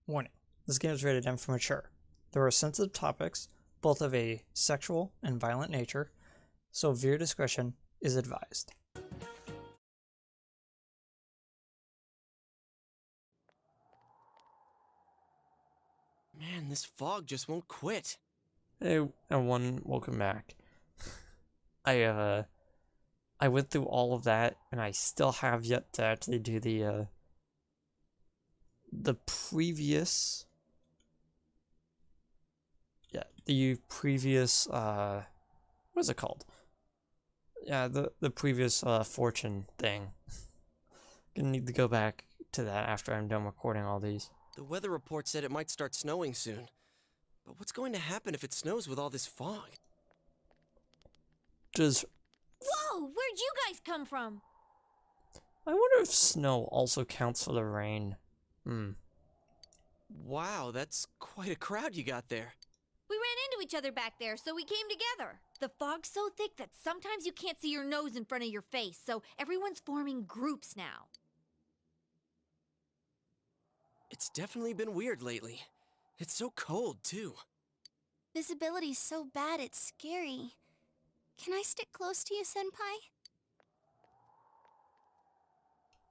Warning, this game is rated M for mature. There are sensitive topics, both of a sexual and violent nature, so viewer discretion is advised. Man, this fog just won't quit. Hey, everyone, welcome back. I went through all of that, and I still have yet to actually do the previous, what is it called? Yeah, the previous fortune thing. Gonna need to go back to that after I'm done recording all these. The weather report said it might start snowing soon. But what's going to happen if it snows with all this fog? Whoa! Where'd you guys come from? I wonder if snow also counts for the rain. Wow, that's quite a crowd you got there. We ran into each other back there, so we came together. The fog's so thick that sometimes you can't see your nose in front of your face, so everyone's forming groups now. It's definitely been weird lately. It's so cold, too. Visibility's so bad it's scary. Can I stick close to you, Senpai?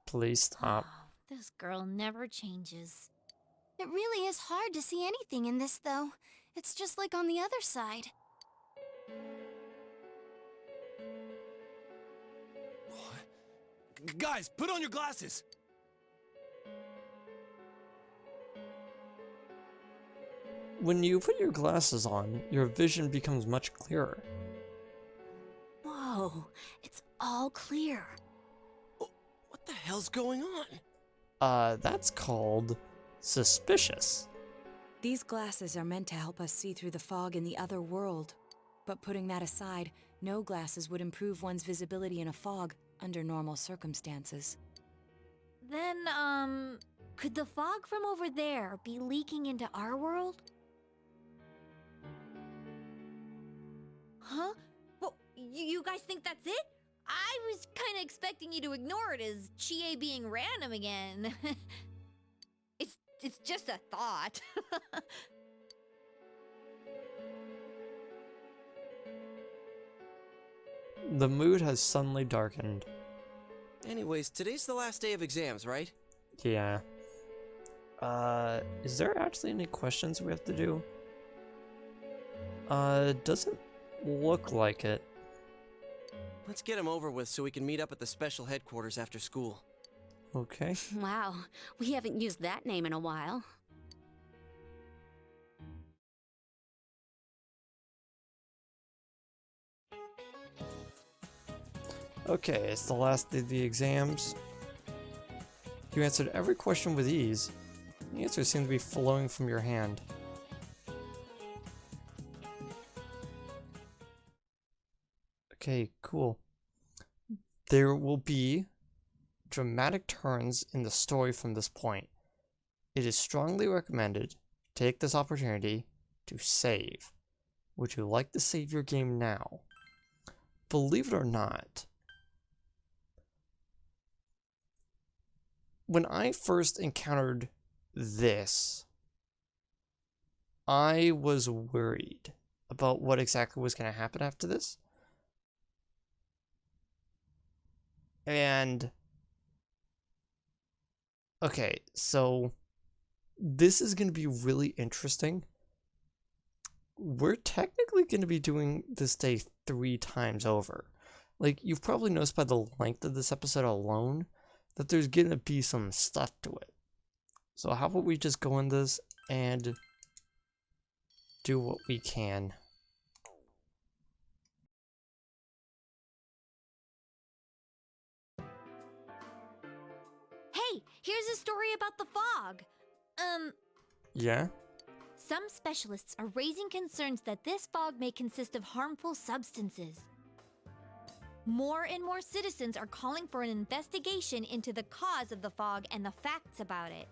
Please stop. Oh, this girl never changes. It really is hard to see anything in this, though. It's just like on the other side. Guys, put on your glasses! When you put your glasses on, your vision becomes much clearer. Whoa, it's all clear. What the hell's going on? That's called suspicious. These glasses are meant to help us see through the fog in the other world. But putting that aside, no glasses would improve one's visibility in a fog under normal circumstances. Then, could the fog from over there be leaking into our world? Huh? Well, you guys think that's it? I was kinda expecting you to ignore it as Chie being random again. It's just a thought. The mood has suddenly darkened. Anyways, today's the last day of exams, right? Yeah. Is there actually any questions we have to do? Doesn't look like it. Let's get them over with so we can meet up at the special headquarters after school. Okay. Wow, we haven't used that name in a while. Okay, it's the last of the exams. You answered every question with ease. The answers seem to be flowing from your hand. Okay, cool. There will be dramatic turns in the story from this point. It is strongly recommended to take this opportunity to save. Would you like to save your game now? Believe it or not, when I first encountered this, I was worried about what exactly was going to happen after this. And okay, so this is going to be really interesting. We're technically going to be doing this day 3 times over. Like, you've probably noticed by the length of this episode alone that there's going to be some stuff to it. So how about we just go in this and do what we can. Hey, here's a story about the fog. Yeah? Some specialists are raising concerns that this fog may consist of harmful substances. More and more citizens are calling for an investigation into the cause of the fog and the facts about it.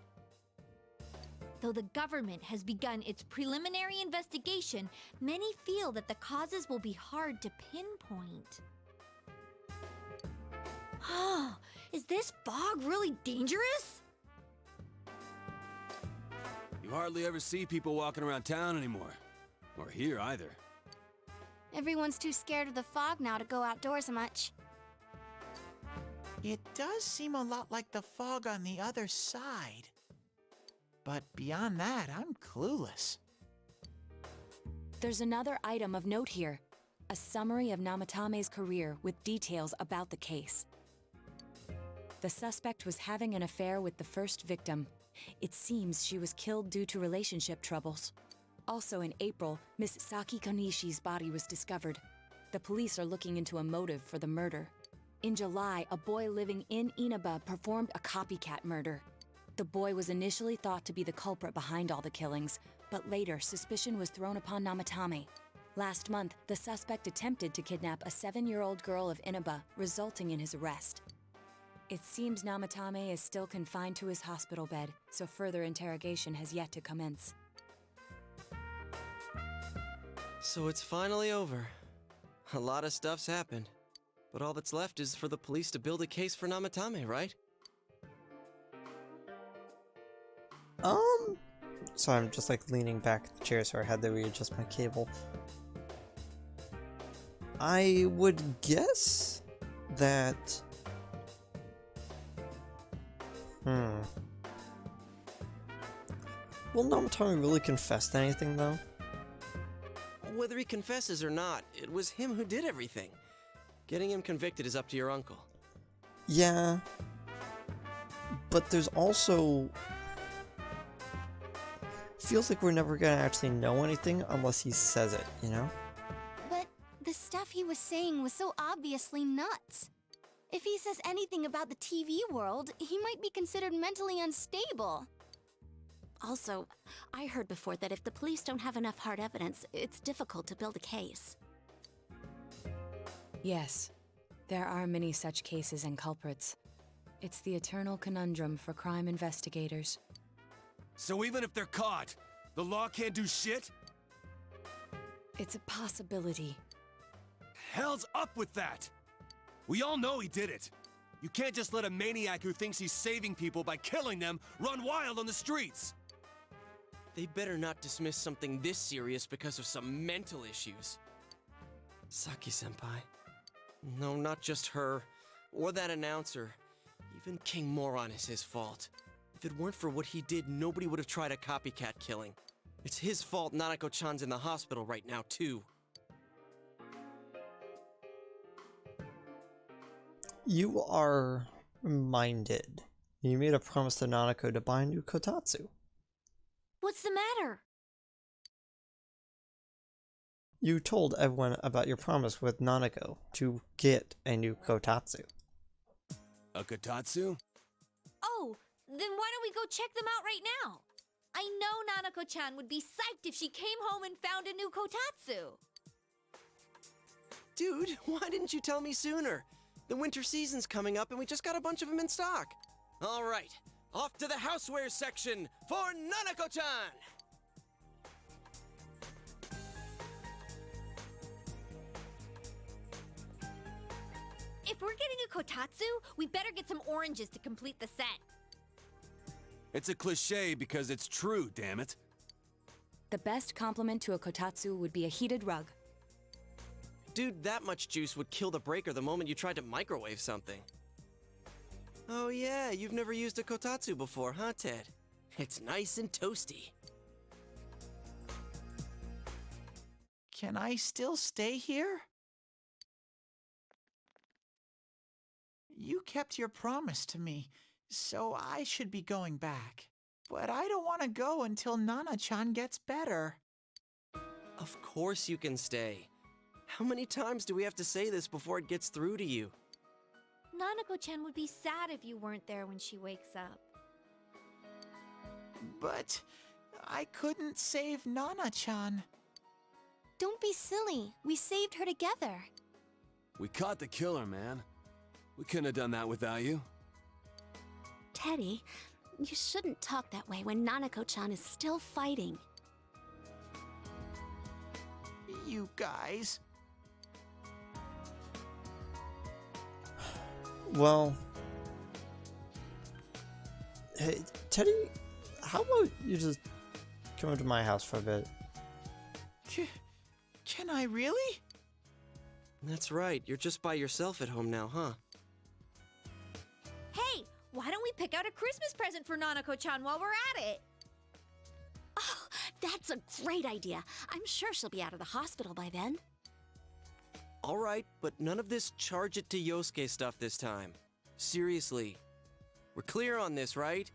Though the government has begun its preliminary investigation, many feel that the causes will be hard to pinpoint. Is this fog really dangerous? hardly ever see people walking around town anymore. Or here either. Everyone's too scared of the fog now to go outdoors much. It does seem a lot like the fog on the other side. But beyond that, I'm clueless. There's another item of note here. A summary of Namatame's career with details about the case. The suspect was having an affair with the first victim. It seems she was killed due to relationship troubles. Also in April, Miss Saki Konishi's body was discovered. The police are looking into a motive for the murder. In July, a boy living in Inaba performed a copycat murder. The boy was initially thought to be the culprit behind all the killings, but later suspicion was thrown upon Namatame. Last month, the suspect attempted to kidnap a 7-year-old girl of Inaba, resulting in his arrest. It seems Namatame is still confined to his hospital bed, so further interrogation has yet to commence. So it's finally over. A lot of stuff's happened. But all that's left is for the police to build a case for Namatame, right? So I'm just like leaning back in the chair so I had to readjust my cable. I would guess that... Will Namatame really confess to anything, though? Whether he confesses or not, it was him who did everything. Getting him convicted is up to your uncle. Yeah. But there's also... Feels like we're never gonna actually know anything unless he says it, you know? But the stuff he was saying was so obviously nuts. If he says anything about the TV world, he might be considered mentally unstable. Also, I heard before that if the police don't have enough hard evidence, it's difficult to build a case. Yes, there are many such cases and culprits. It's the eternal conundrum for crime investigators. So even if they're caught, the law can't do shit? It's a possibility. Hell's up with that! We all know he did it. You can't just let a maniac who thinks he's saving people by killing them run wild on the streets! They better not dismiss something this serious because of some mental issues. Saki-senpai. No, not just her. Or that announcer. Even King Moron is his fault. If it weren't for what he did, nobody would have tried a copycat killing. It's his fault Nanako-chan's in the hospital right now, too. You are minded. You made a promise to Nanako to buy a new kotatsu. What's the matter? You told everyone about your promise with Nanako to get a new kotatsu. A kotatsu? Oh, then why don't we go check them out right now? I know Nanako-chan would be psyched if she came home and found a new kotatsu. Dude, why didn't you tell me sooner? The winter season's coming up and we just got a bunch of them in stock. All right, off to the houseware section for Nanako-chan! If we're getting a kotatsu, we better get some oranges to complete the set. It's a cliche because it's true, damn it. The best compliment to a kotatsu would be a heated rug. Dude, that much juice would kill the breaker the moment you tried to microwave something. Oh yeah, you've never used a kotatsu before, huh, Ted? It's nice and toasty. Can I still stay here? You kept your promise to me, so I should be going back. But I don't want to go until Nana-chan gets better. Of course you can stay. How many times do we have to say this before it gets through to you? Nanako-chan would be sad if you weren't there when she wakes up. But I couldn't save Nana-chan. Don't be silly. We saved her together. We caught the killer, man. We couldn't have done that without you. Teddy, you shouldn't talk that way when Nanako-chan is still fighting. You guys. Well... Hey, Teddy, how about you just come over to my house for a bit. Can I really? That's right, you're just by yourself at home now, huh? Hey, why don't we pick out a Christmas present for Nanako-chan while we're at it? Oh, that's a great idea. I'm sure she'll be out of the hospital by then. Alright, but none of this charge it to Yosuke stuff this time. Seriously. We're clear on this, right?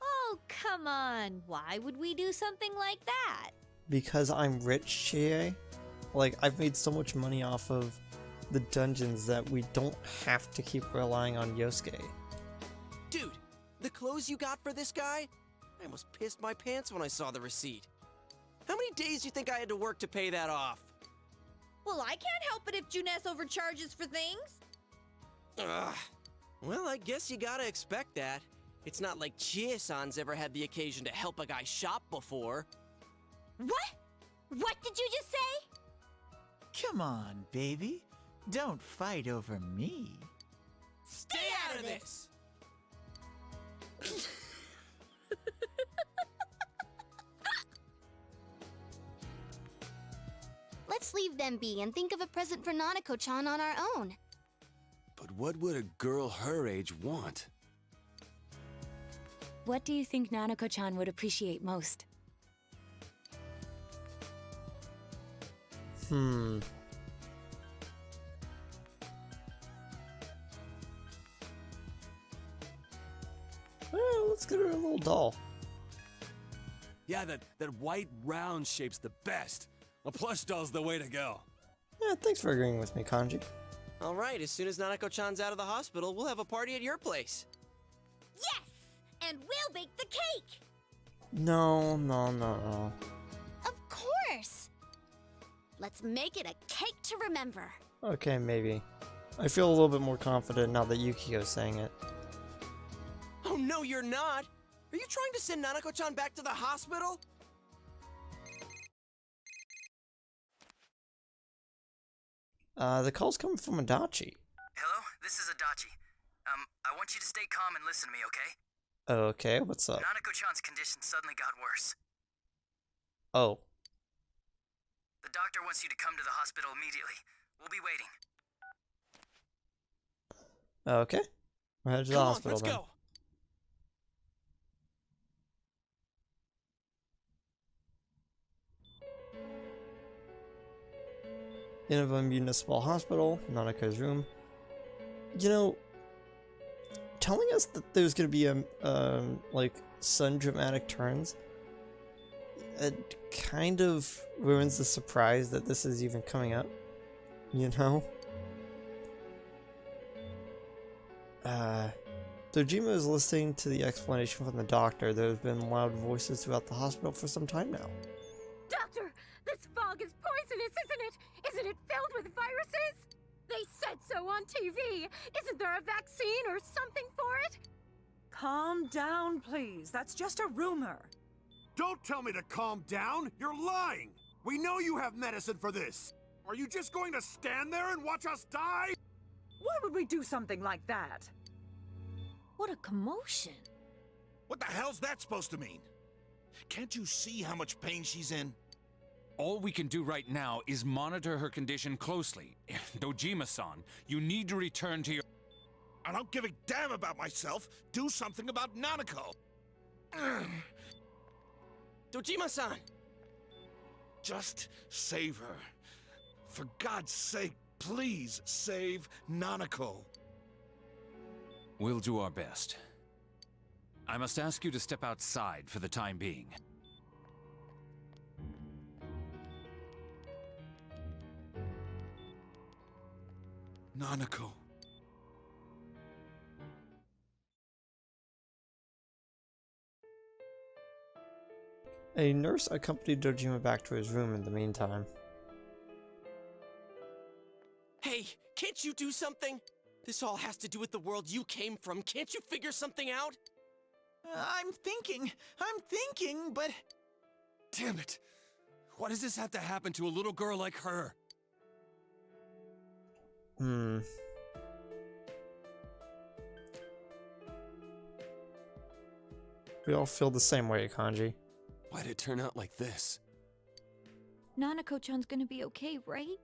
Oh, come on. Why would we do something like that? Because I'm rich, Chie. Like, I've made so much money off of the dungeons that we don't have to keep relying on Yosuke. Dude, the clothes you got for this guy? I almost pissed my pants when I saw the receipt. How many days do you think I had to work to pay that off? Well, I can't help it if Junes overcharges for things. Ugh. Well, I guess you gotta expect that. It's not like Chie-san's ever had the occasion to help a guy shop before. What? What did you just say? Come on, baby. Don't fight over me. Stay out of this! Let's leave them be and think of a present for Nanako-chan on our own. But what would a girl her age want? What do you think Nanako-chan would appreciate most? Well, let's get her a little doll. Yeah, that white round shape's the best. A plush doll's the way to go. Yeah, thanks for agreeing with me, Kanji. Alright, as soon as Nanako-chan's out of the hospital, we'll have a party at your place. Yes! And we'll bake the cake! No. Of course! Let's make it a cake to remember. Okay, maybe. I feel a little bit more confident now that Yukiko's saying it. Oh no, you're not! Are you trying to send Nanako-chan back to the hospital? The call's coming from Adachi. Hello, this is Adachi. I want you to stay calm and listen to me, okay? Okay, what's up? Nanako-chan's condition suddenly got worse. Oh. The doctor wants you to come to the hospital immediately. We'll be waiting. Okay. We're headed to the Come on, hospital let's then. go! Inaba Municipal Hospital, Nanako's room. You know, telling us that there's gonna be like some dramatic turns, it kind of ruins the surprise that this is even coming up. You know. Dojima is listening to the explanation from the doctor. There have been loud voices throughout the hospital for some time now. Doctor, this fog is poisonous, isn't it? Isn't it filled with viruses? They said so on TV. Isn't there a vaccine or something for it? Calm down, please. That's just a rumor. Don't tell me to calm down! You're lying! We know you have medicine for this! Are you just going to stand there and watch us die? Why would we do something like that? What a commotion. What the hell's that supposed to mean? Can't you see how much pain she's in? All we can do right now is monitor her condition closely. Dojima-san, you need to return to your... I don't give a damn about myself. Do something about Nanako. Dojima-san! Just save her. For God's sake, please save Nanako. We'll do our best. I must ask you to step outside for the time being. Nanako. A nurse accompanied Dojima back to his room in the meantime. Hey, can't you do something? This all has to do with the world you came from. Can't you figure something out? I'm thinking, but... Damn it! Why does this have to happen to a little girl like her? We all feel the same way, Kanji. Why'd it turn out like this? Nanako-chan's gonna be okay, right?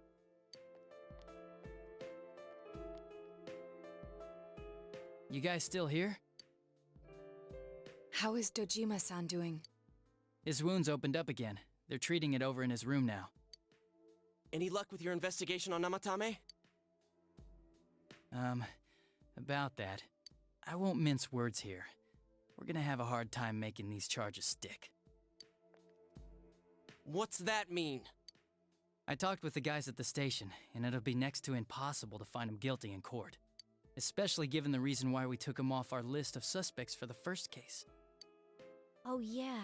You guys still here? How is Dojima-san doing? His wounds opened up again. They're treating it over in his room now. Any luck with your investigation on Namatame? About that. I won't mince words here. We're gonna have a hard time making these charges stick. What's that mean? I talked with the guys at the station, and it'll be next to impossible to find him guilty in court. Especially given the reason why we took him off our list of suspects for the first case. Oh yeah,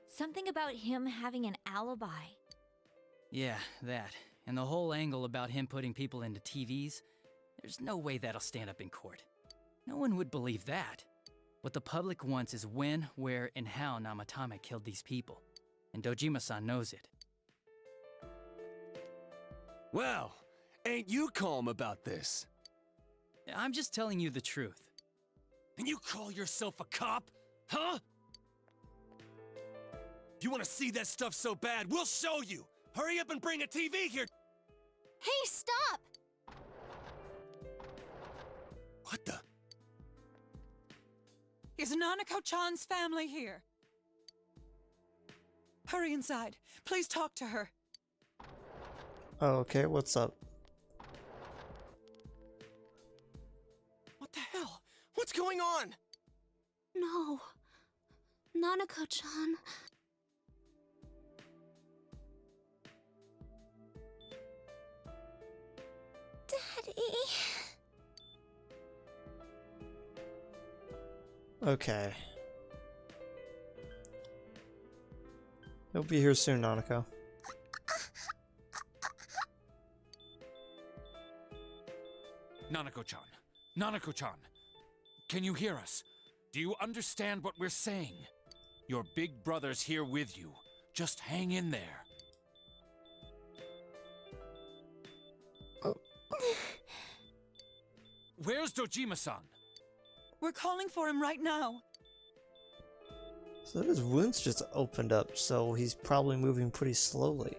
something about him having an alibi. Yeah, that. And the whole angle about him putting people into TVs, there's no way that'll stand up in court. No one would believe that. What the public wants is when, where, and how Namatame killed these people. And Dojima-san knows it. Well, ain't you calm about this? I'm just telling you the truth. And you call yourself a cop? Huh? If you want to see that stuff so bad, we'll show you! Hurry up and bring a TV here! Hey, stop! What the? Is Nanako-chan's family here? Hurry inside. Please talk to her. Oh, okay, what's up? What the hell? What's going on? No. Nanako-chan. Daddy. Okay. He'll be here soon, Nanako. Nanako-chan. Nanako-chan. Can you hear us? Do you understand what we're saying? Your big brother's here with you. Just hang in there. Where's Dojima-san? We're calling for him right now. So his wounds just opened up, so he's probably moving pretty slowly.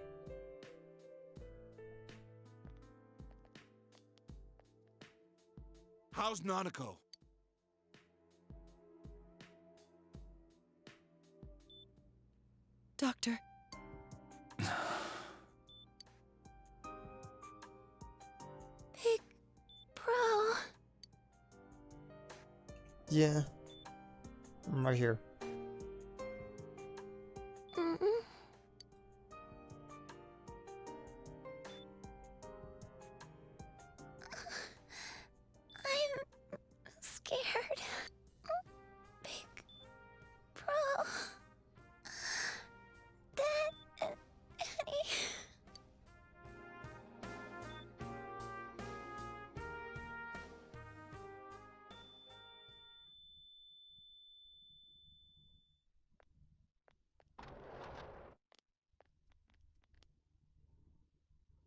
How's Nanako? Doctor. Big bro. Yeah. I'm right here. I'm scared. Big bro. Dad and Annie.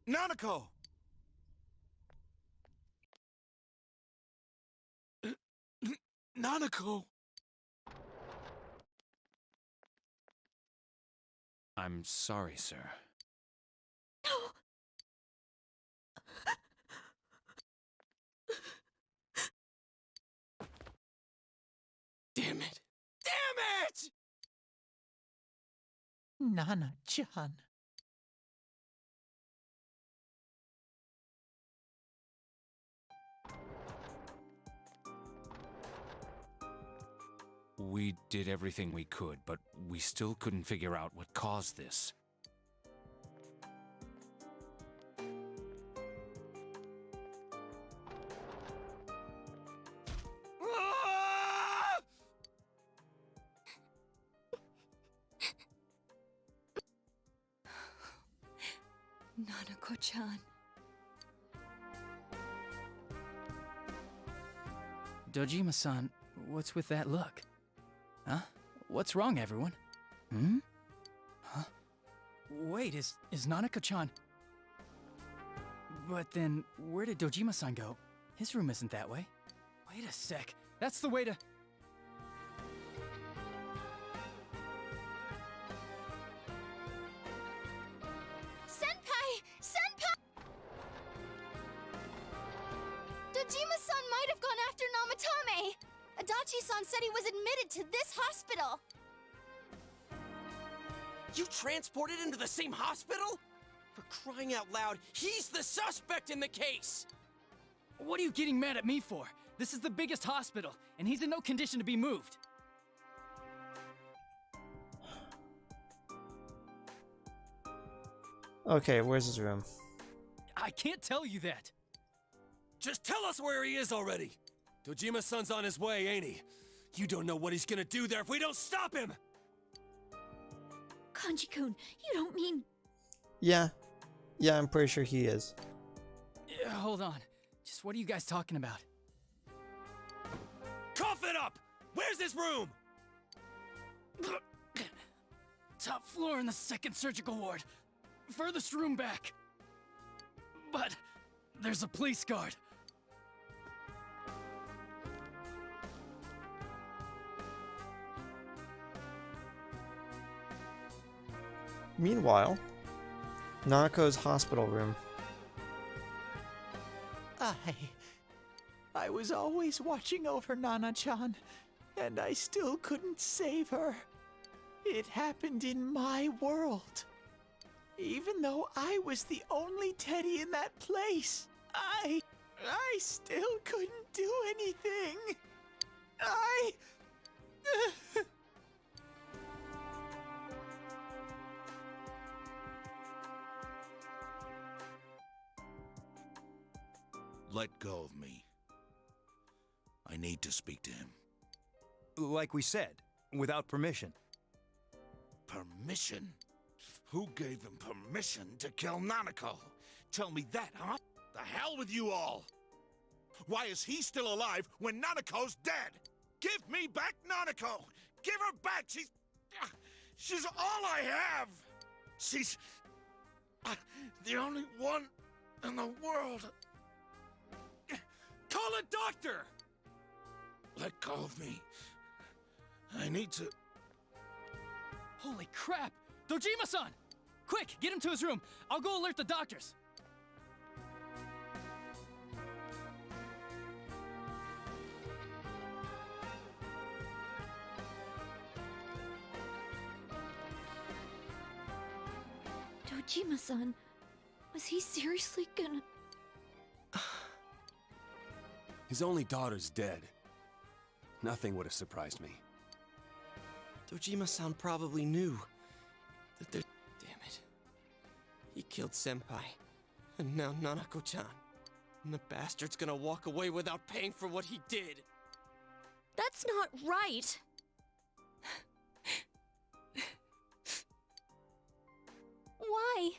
Nanako! Nanako! I'm sorry, sir. Damn it! Damn it! Nana-chan. We did everything we could, but we still couldn't figure out what caused this. Ah! Nanako-chan. Dojima-san, what's with that look? Huh? What's wrong, everyone? Hmm? Huh? Wait, is Nanako-chan... But then, where did Dojima-san go? His room isn't that way. Wait a sec. That's the way to... Namatame! Adachi-san said he was admitted to this hospital! You transported him to the same hospital? For crying out loud, he's the suspect in the case! What are you getting mad at me for? This is the biggest hospital, and he's in no condition to be moved. Okay, where's his room? I can't tell you that. Just tell us where he is already! Dojima-san's on his way, ain't he? You don't know what he's gonna do there if we don't stop him! Kanji-kun, you don't mean... Yeah, I'm pretty sure he is. Hold on. Just what are you guys talking about? Cough it up! Where's his room? Top floor in the 2nd surgical ward. Furthest room back. But there's a police guard. Meanwhile, Nanako's hospital room. I was always watching over Nana-chan, and I still couldn't save her. It happened in my world. Even though I was the only teddy in that place, I still couldn't do anything. Let go of me. I need to speak to him. Like we said, without permission. Permission? Who gave them permission to kill Nanako? Tell me that, huh? The hell with you all! Why is he still alive when Nanako's dead? Give me back Nanako! Give her back! She's all I have! She's the only one in the world. Call a doctor! Let go of me. I need to... Holy crap! Dojima-san! Quick, get him to his room. I'll go alert the doctors. Dojima-san, was he seriously gonna... His only daughter's dead. Nothing would have surprised me. Dojima-san probably knew that there... Damn it. He killed Senpai. And now Nanako-chan. And the bastard's gonna walk away without paying for what he did. That's not right. Why?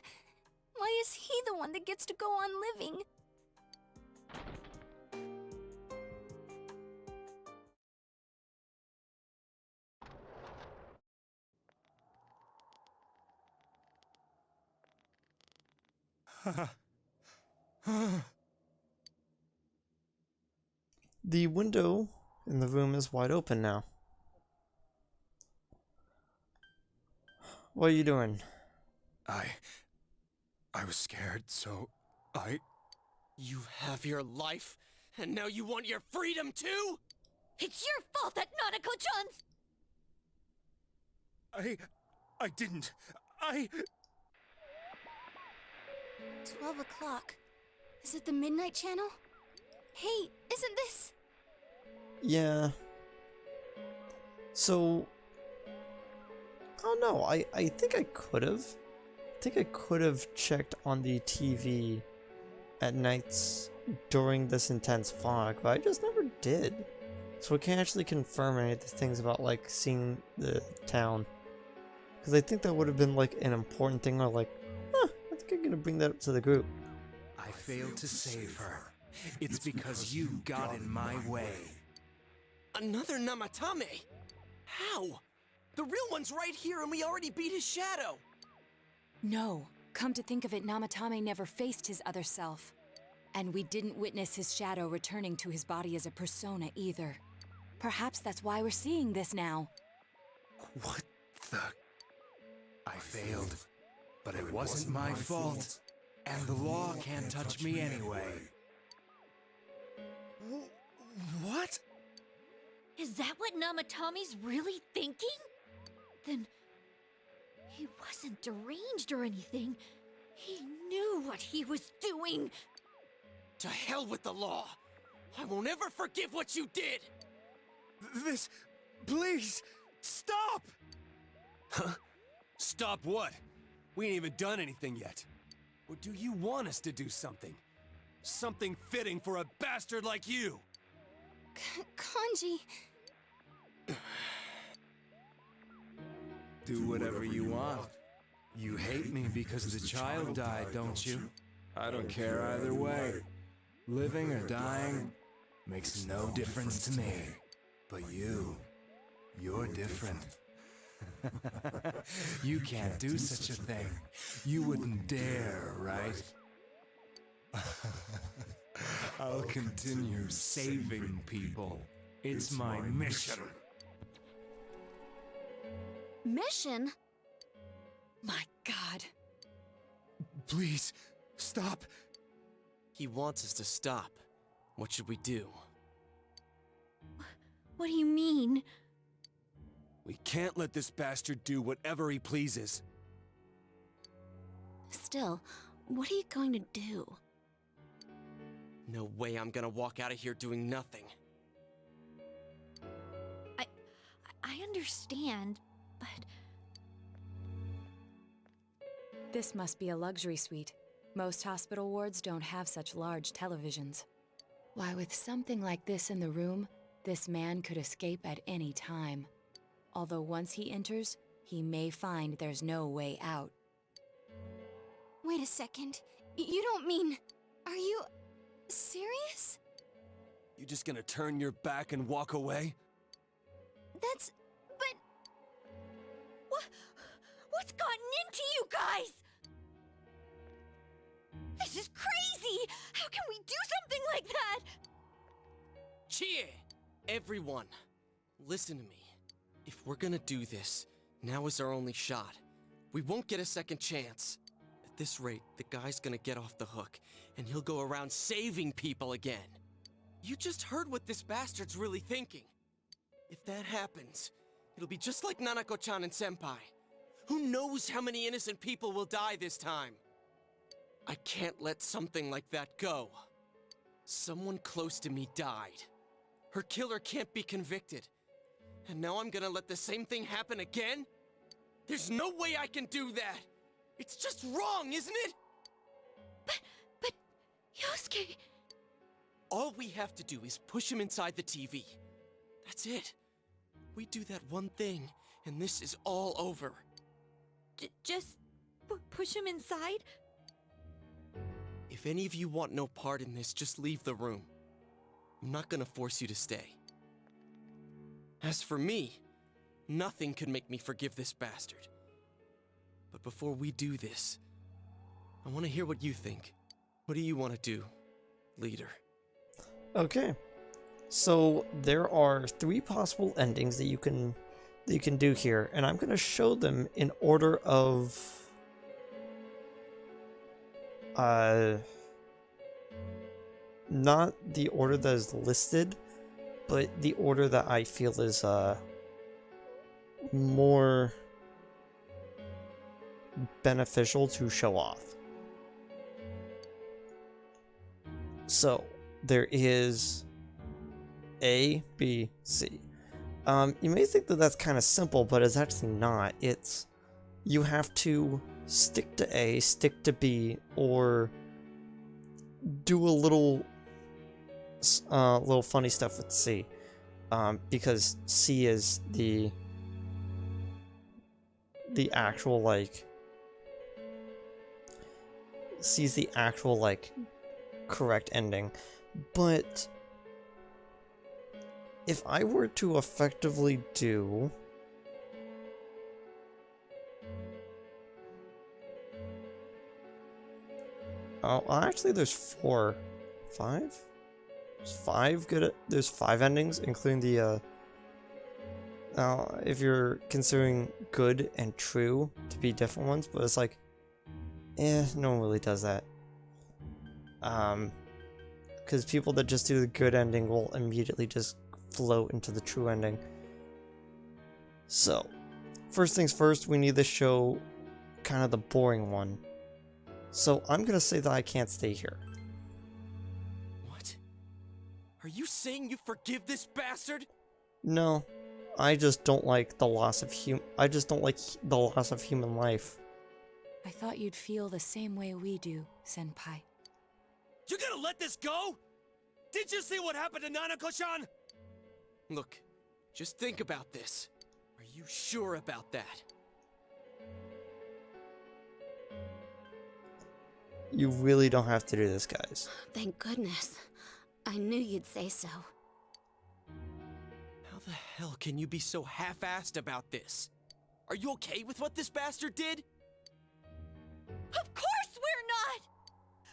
Why is he the one that gets to go on living? The window in the room is wide open now. What are you doing? I was scared, so I... You have your life, and now you want your freedom too? It's your fault that Nanako-chan's... I didn't. 12 o'clock. Is it the Midnight Channel? Hey, isn't this... Yeah. So... I don't know, I think I could have. I think I could have checked on the TV at nights during this intense fog, but I just never did. So I can't actually confirm any of the things about, like, seeing the town. Because I think that would have been, like, an important thing, or like, I think I'm gonna bring that up to the group. I failed to save her. It's because you got in my way. Another Namatame? How? The real one's right here and we already beat his shadow! No. Come to think of it, Namatame never faced his other self. And we didn't witness his shadow returning to his body as a persona either. Perhaps that's why we're seeing this now. What the... I failed, but it wasn't my fault. And the law can't touch me anyway. What? Is that what Namatomi's really thinking? Then he wasn't deranged or anything. He knew what he was doing. To hell with the law! I won't ever forgive what you did! This... please, stop! Huh? Stop what? We ain't even done anything yet. Or do you want us to do something? Something fitting for a bastard like you! Kanji... Do whatever you want. You hate me because the child died, don't you? I don't care either way. Living or dying makes no difference to me. But you're different. You can't do such a thing. You wouldn't dare, right? I'll continue saving people. It's my mission. Mission? My God. Please, stop. He wants us to stop. What should we do? What do you mean? We can't let this bastard do whatever he pleases. Still, what are you going to do? No way I'm gonna walk out of here doing nothing. I understand, but... This must be a luxury suite. Most hospital wards don't have such large televisions. Why, with something like this in the room, this man could escape at any time. Although once he enters, he may find there's no way out. Wait a second. You don't mean... Are you... serious? You just gonna turn your back and walk away? That's... but... What's gotten into you guys? This is crazy! How can we do something like that? Cheer! Everyone, listen to me. If we're gonna do this, now is our only shot. We won't get a second chance. At this rate, the guy's gonna get off the hook, and he'll go around saving people again. You just heard what this bastard's really thinking. If that happens, it'll be just like Nanako-chan and Senpai. Who knows how many innocent people will die this time? I can't let something like that go. Someone close to me died. Her killer can't be convicted. And now I'm gonna let the same thing happen again? There's no way I can do that! It's just wrong, isn't it? But... Yosuke... All we have to do is push him inside the TV. That's it. We do that one thing, and this is all over. Just... push him inside? If any of you want no part in this, just leave the room. I'm not gonna force you to stay. As for me, nothing could make me forgive this bastard. But before we do this, I want to hear what you think. What do you want to do, leader? Okay, so there are 3 possible endings that you can do here, and I'm going to show them in order of not the order that is listed, but the order that I feel is more beneficial to show off. So there is A, B, C. You may think that that's kind of simple, but it's actually not. It's you have to stick to A, stick to B, or do a little funny stuff with C, because C is the actual C's the actual correct ending. But if I were to effectively do actually there's 5? There's 5 there's 5 endings, including the if you're considering good and true to be different ones, but it's no one really does that. because people that just do the good ending will immediately just float into the true ending. So, first things first, we need to show kind of the boring one. So I'm gonna say that I can't stay here. What? Are you saying you forgive this bastard? No, I just don't like the loss of human life. I thought you'd feel the same way we do, Senpai. You're gonna let this go? Did you see what happened to Nanako-chan? Look, just think about this. Are you sure about that? You really don't have to do this, guys. Thank goodness. I knew you'd say so. How the hell can you be so half-assed about this? Are you okay with what this bastard did? Of course we're not!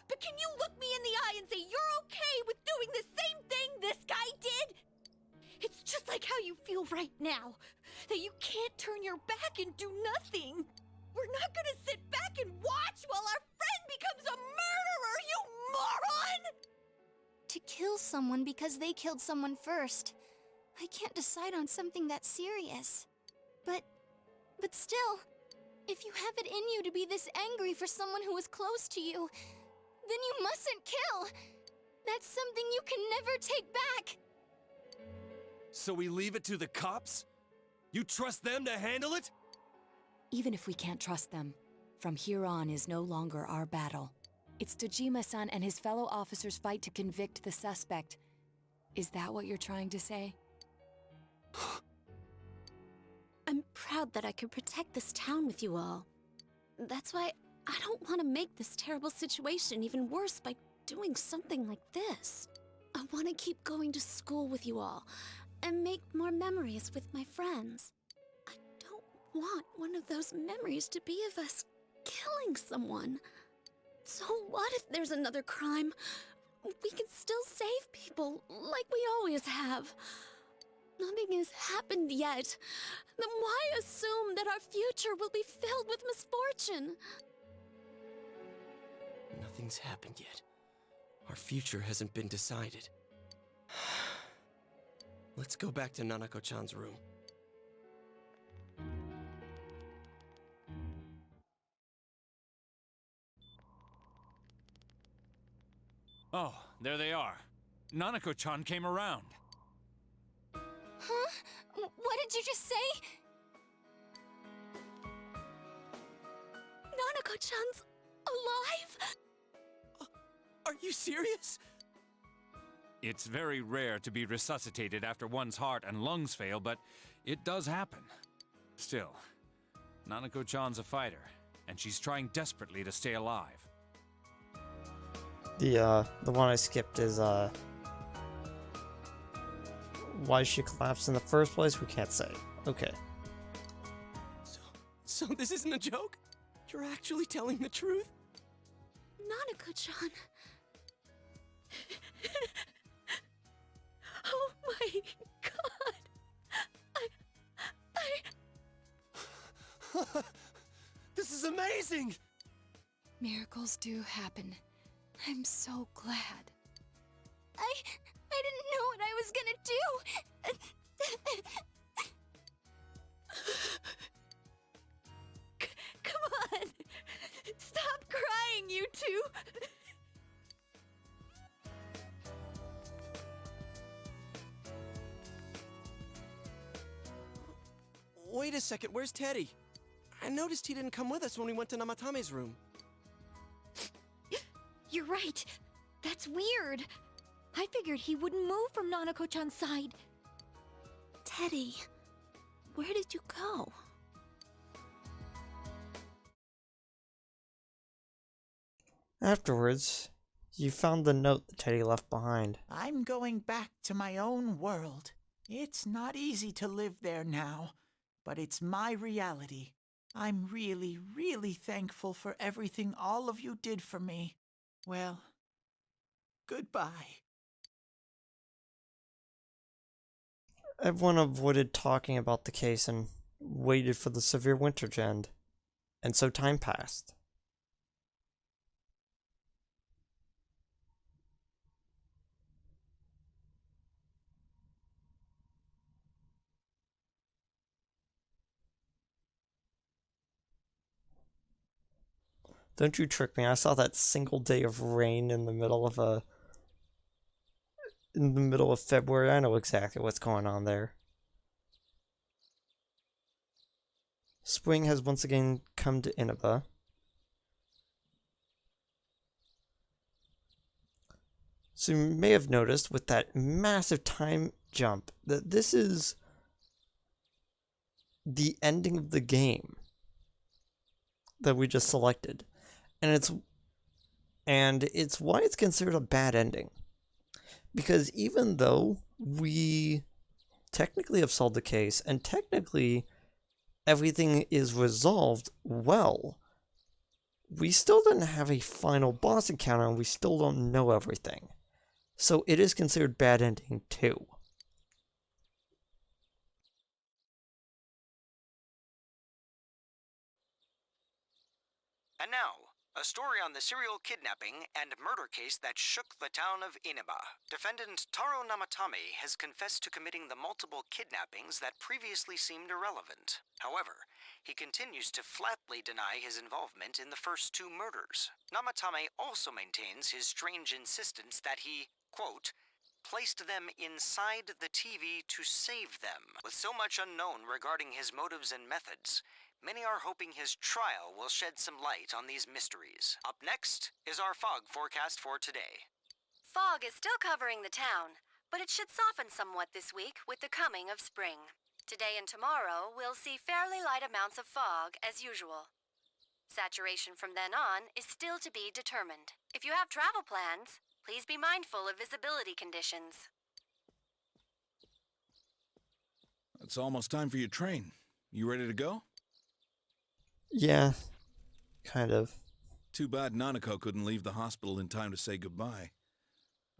But can you look me in the eye and say you're okay with doing the same thing this guy did? It's just like how you feel right now. That you can't turn your back and do nothing. We're not gonna sit back and watch while our friend becomes a murderer, you moron! To kill someone because they killed someone first. I can't decide on something that serious. But still, if you have it in you to be this angry for someone who was close to you, then you mustn't kill. That's something you can never take back. So we leave it to the cops? You trust them to handle it? Even if we can't trust them, from here on is no longer our battle. It's Dojima-san and his fellow officers' fight to convict the suspect. Is that what you're trying to say? I'm proud that I could protect this town with you all. That's why I don't want to make this terrible situation even worse by doing something like this. I want to keep going to school with you all and make more memories with my friends. I don't want one of those memories to be of us killing someone. So what if there's another crime? We can still save people like we always have. Nothing has happened yet. Then why assume that our future will be filled with misfortune? Nothing's happened yet. Our future hasn't been decided. Let's go back to Nanako-chan's room. Oh, there they are. Nanako-chan came around. Huh? What did you just say? Nanako-chan's alive? Are you serious? It's very rare to be resuscitated after one's heart and lungs fail, but it does happen. Still, Nanako-chan's a fighter, and she's trying desperately to stay alive. The one I skipped is, why she collapsed in the first place, we can't say. Okay. So this isn't a joke? You're actually telling the truth? Nanako-chan. Oh my god. This is amazing! Miracles do happen. I'm so glad. I didn't know what I was gonna do. Come on! Stop crying, you two! Wait a second, where's Teddy? I noticed he didn't come with us when we went to Namatame's room. You're right. That's weird. I figured he wouldn't move from Nanako-chan's side. Teddy, where did you go? Afterwards, you found the note that Teddy left behind. I'm going back to my own world. It's not easy to live there now, but it's my reality. I'm really, really thankful for everything all of you did for me. Well, goodbye. Everyone avoided talking about the case and waited for the severe winter to end. And so time passed. Don't you trick me. I saw that single day of rain in the middle of February. I know exactly what's going on there. Spring has once again come to Inaba. So you may have noticed with that massive time jump that this is the ending of the game that we just selected. And it's why it's considered a bad ending. Because even though we technically have solved the case and technically everything is resolved well, we still didn't have a final boss encounter and we still don't know everything. So it is considered bad ending too. And now, a story on the serial kidnapping and murder case that shook the town of Inaba. Defendant Taro Namatame has confessed to committing the multiple kidnappings that previously seemed irrelevant. However, he continues to flatly deny his involvement in the first two murders. Namatame also maintains his strange insistence that he, quote, placed them inside the TV to save them. With so much unknown regarding his motives and methods, many are hoping his trial will shed some light on these mysteries. Up next is our fog forecast for today. Fog is still covering the town, but it should soften somewhat this week with the coming of spring. Today and tomorrow, we'll see fairly light amounts of fog as usual. Saturation from then on is still to be determined. If you have travel plans, please be mindful of visibility conditions. It's almost time for your train. You ready to go? Yeah, kind of. Too bad Nanako couldn't leave the hospital in time to say goodbye.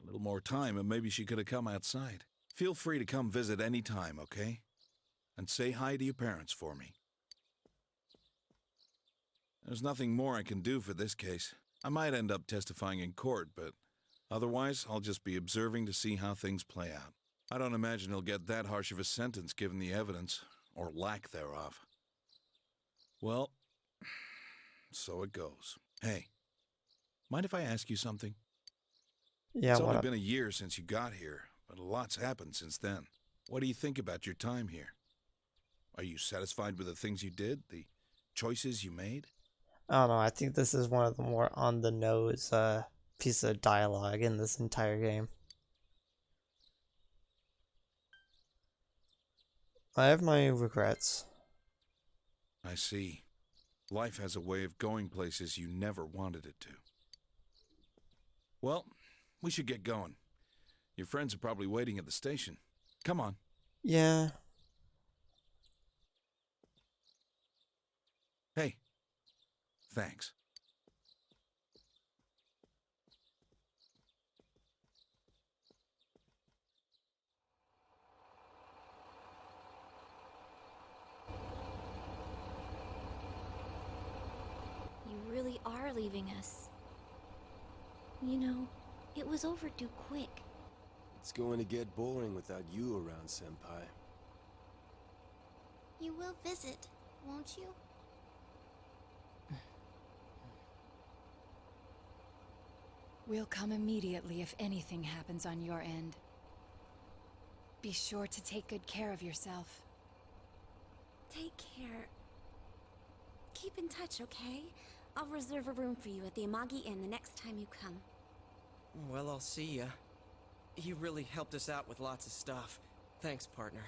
A little more time and maybe she could have come outside. Feel free to come visit any time, okay? And say hi to your parents for me. There's nothing more I can do for this case. I might end up testifying in court, but otherwise I'll just be observing to see how things play out. I don't imagine he'll get that harsh of a sentence given the evidence, or lack thereof. Well, so it goes. Hey, mind if I ask you something? Yeah, it's what only up? been a year since you got here, but a lot's happened since then. What do you think about your time here? Are you satisfied with the things you did, the choices you made? I don't know, I think this is one of the more on-the-nose pieces of dialogue in this entire game. I have my regrets. I see. Life has a way of going places you never wanted it to. Well, we should get going. Your friends are probably waiting at the station. Come on. Yeah. Hey. Thanks. You really are leaving us. You know, it was overdue quick. It's going to get boring without you around, Senpai. You will visit, won't you? We'll come immediately if anything happens on your end. Be sure to take good care of yourself. Take care. Keep in touch, okay? I'll reserve a room for you at the Amagi Inn the next time you come. Well, I'll see ya. You really helped us out with lots of stuff. Thanks, partner.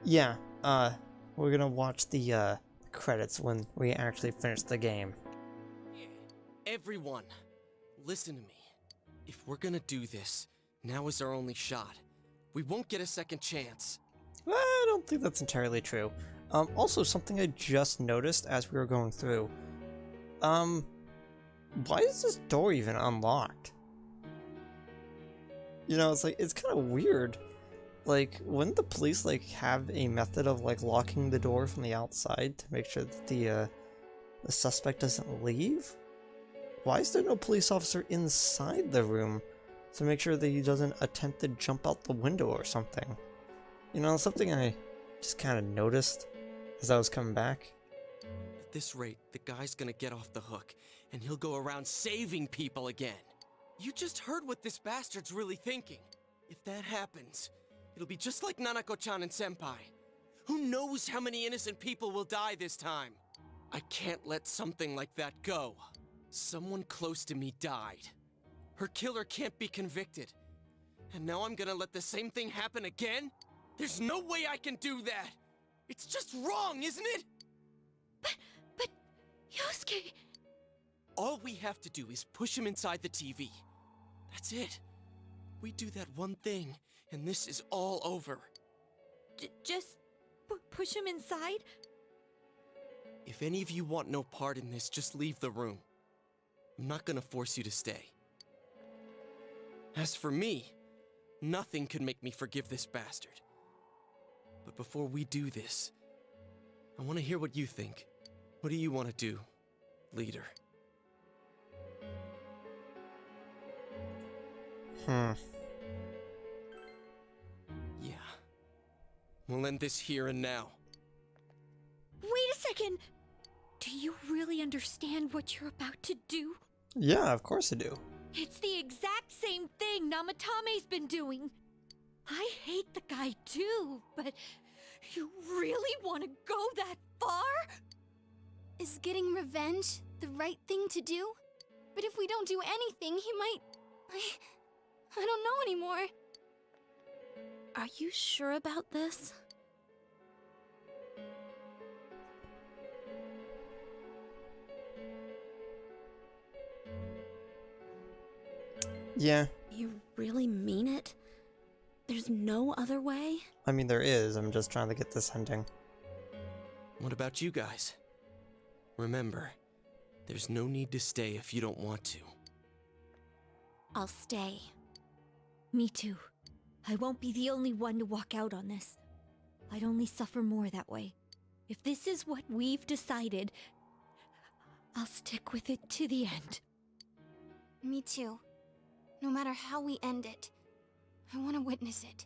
Yeah, we're gonna watch the credits when we actually finish the game. Everyone, listen to me. If we're gonna do this, now is our only shot. We won't get a second chance. I don't think that's entirely true. Also, something I just noticed as we were going through. Why is this door even unlocked? You know, it's like, it's kind of weird. Like, wouldn't the police, like, have a method of, like, locking the door from the outside to make sure that the suspect doesn't leave? Why is there no police officer inside the room to make sure that he doesn't attempt to jump out the window or something? You know, something I just kind of noticed as I was coming back. At this rate, the guy's gonna get off the hook, and he'll go around saving people again. You just heard what this bastard's really thinking. If that happens, it'll be just like Nanako-chan and Senpai. Who knows how many innocent people will die this time? I can't let something like that go. Someone close to me died. Her killer can't be convicted. And now I'm gonna let the same thing happen again? There's no way I can do that! It's just wrong, isn't it? But, Yosuke... All we have to do is push him inside the TV. That's it. We do that one thing, and this is all over. Just push him inside? If any of you want no part in this, just leave the room. I'm not gonna force you to stay. As for me, nothing could make me forgive this bastard. But before we do this, I want to hear what you think. What do you want to do, leader? Yeah. We'll end this here and now. Wait a second! Do you really understand what you're about to do? Yeah, of course I do. It's the exact same thing Namatame's been doing. I hate the guy too, but you really want to go that far? Is getting revenge the right thing to do? But if we don't do anything, he might... I don't know anymore. Are you sure about this? Yeah. You really mean it? There's no other way? I mean, there is. I'm just trying to get this ending. What about you guys? Remember, there's no need to stay if you don't want to. I'll stay. Me too. I won't be the only one to walk out on this. I'd only suffer more that way. If this is what we've decided, I'll stick with it to the end. Me too. No matter how we end it, I want to witness it.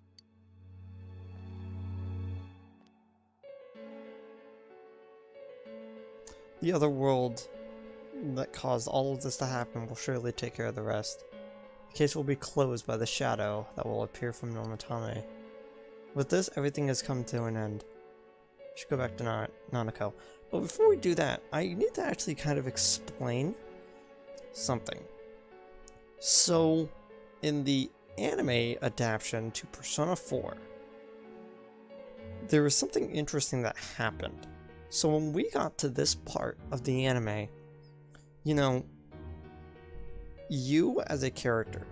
The other world that caused all of this to happen will surely take care of the rest. The case will be closed by the shadow that will appear from Namatame. With this, everything has come to an end. I should go back to Nanako. But before we do that, I need to actually kind of explain something. So, in the anime adaptation to Persona 4, there was something interesting that happened. So when we got to this part of the anime, you know, you as a character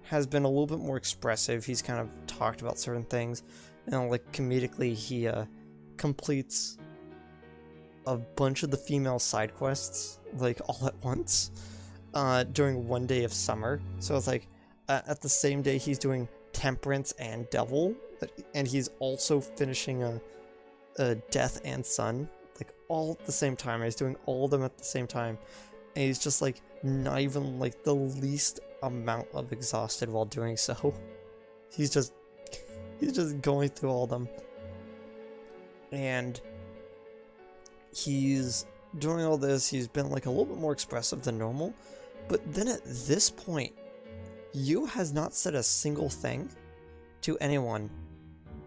has been a little bit more expressive. He's kind of talked about certain things, and like comedically he completes a bunch of the female side quests like all at once during one day of summer. So it's like at the same day he's doing Temperance and Devil, and he's also finishing a Death and Sun, like all at the same time. He's doing all of them at the same time, and he's just like not even like the least amount of exhausted while doing so. He's just going through all of them, and he's doing all this. He's been like a little bit more expressive than normal, but then at this point, Yu has not said a single thing to anyone,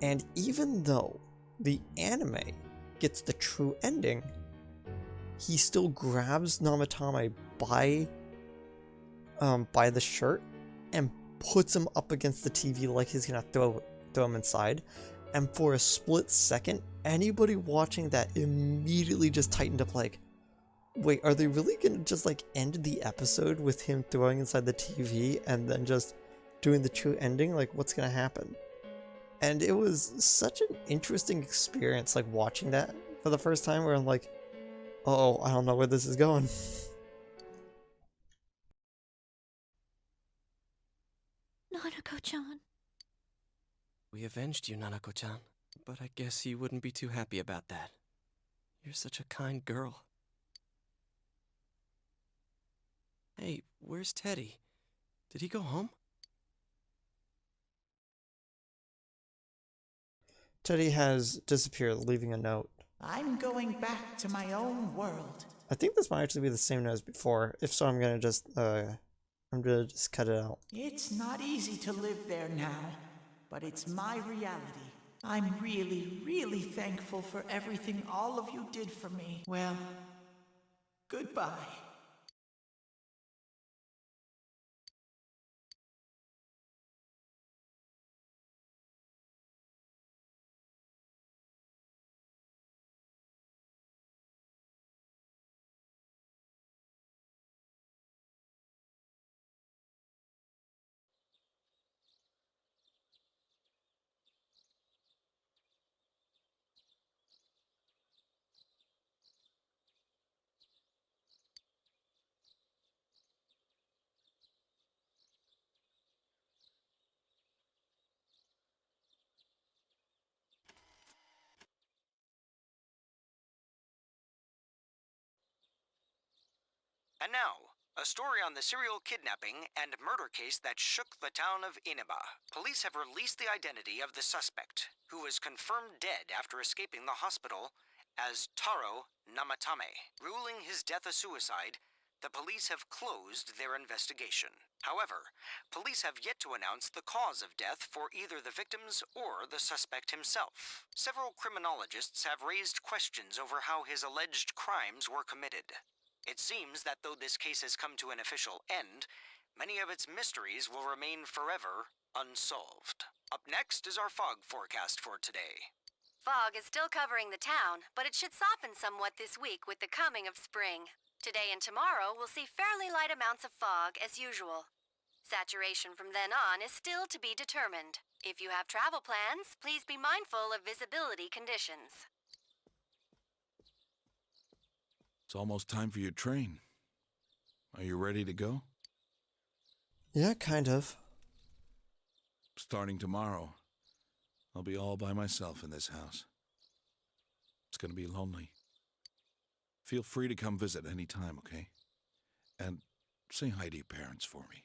and even though the anime gets the true ending, he still grabs Namatame by the shirt and puts him up against the TV like he's gonna throw him inside. And for a split second, anybody watching that immediately just tightened up like, wait, are they really gonna just like end the episode with him throwing inside the TV and then just doing the true ending? Like, what's gonna happen? And it was such an interesting experience, like watching that, for the first time where I'm like, oh, I don't know where this is going. Nanako-chan. We avenged you, Nanako-chan, but I guess you wouldn't be too happy about that. You're such a kind girl. Hey, where's Teddy? Did he go home? Teddy has disappeared, leaving a note. I'm going back to my own world. I think this might actually be the same note as before. If so, I'm gonna just cut it out. It's not easy to live there now, but it's my reality. I'm really, really thankful for everything all of you did for me. Well, goodbye. And now, a story on the serial kidnapping and murder case that shook the town of Inaba. Police have released the identity of the suspect, who was confirmed dead after escaping the hospital as Taro Namatame. Ruling his death a suicide, the police have closed their investigation. However, police have yet to announce the cause of death for either the victims or the suspect himself. Several criminologists have raised questions over how his alleged crimes were committed. It seems that though this case has come to an official end, many of its mysteries will remain forever unsolved. Up next is our fog forecast for today. Fog is still covering the town, but it should soften somewhat this week with the coming of spring. Today and tomorrow will see fairly light amounts of fog as usual. Saturation from then on is still to be determined. If you have travel plans, please be mindful of visibility conditions. It's almost time for your train. Are you ready to go? Yeah, kind of. Starting tomorrow, I'll be all by myself in this house. It's gonna be lonely. Feel free to come visit any time, okay? And say hi to your parents for me.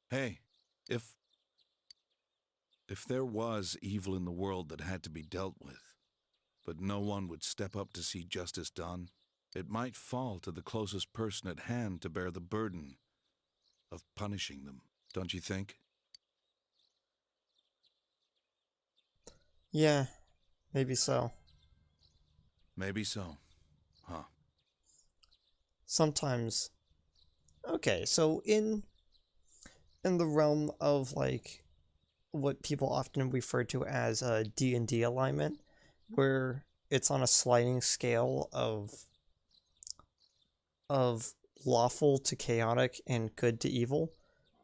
Hey, if there was evil in the world that had to be dealt with, but no one would step up to see justice done, it might fall to the closest person at hand to bear the burden of punishing them, don't you think? Yeah, maybe so. Maybe so, huh? Sometimes. Okay, so in the realm of like what people often refer to as a D&D alignment, where it's on a sliding scale of lawful to chaotic and good to evil,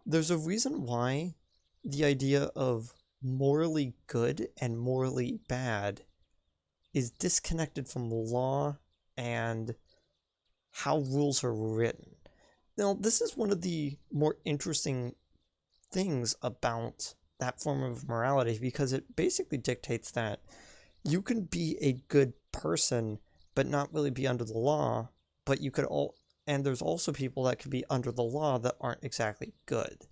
there's a reason why the idea of morally good and morally bad is disconnected from law and how rules are written. Now, this is one of the more interesting things about that form of morality, because it basically dictates that you can be a good person but not really be under the law, but you could and there's also people that could be under the law that aren't exactly good.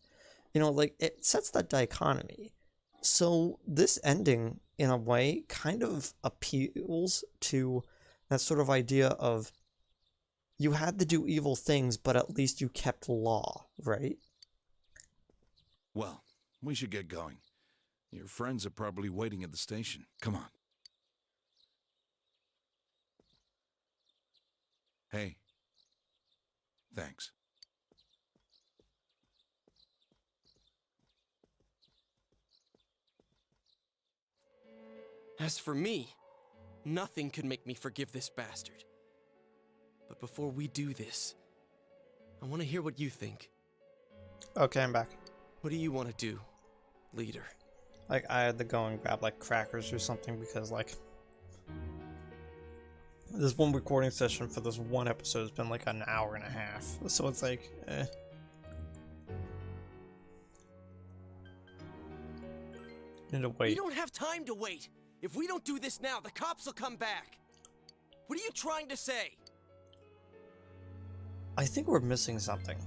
You know, like, it sets that dichotomy. So this ending, in a way, kind of appeals to that sort of idea of you had to do evil things, but at least you kept law, right? Well, we should get going. Your friends are probably waiting at the station. Come on. Hey. Thanks. As for me, nothing could make me forgive this bastard. But before we do this, I want to hear what you think. Okay, I'm back. What do you want to do, leader? Like, I had to go and grab, like, crackers or something because, like, This one recording session for this one episode has been like an hour and a half, so it's like, eh. Need to wait. We don't have time to wait. If we don't do this now, the cops will come back. What are you trying to say? I think we're missing something.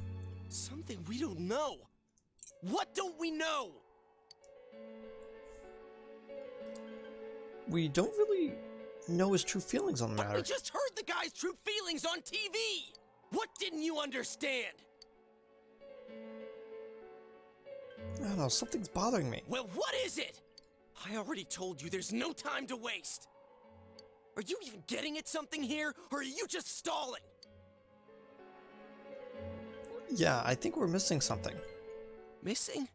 Something we don't know. What don't we know? We don't really know his true feelings on the But matter. we just heard the guy's true feelings on TV. What didn't you understand? I don't know, something's bothering me. Well, what is it? I already told you there's no time to waste. Are you even getting at something here, or are you just stalling? Yeah, I think we're missing something. Missing?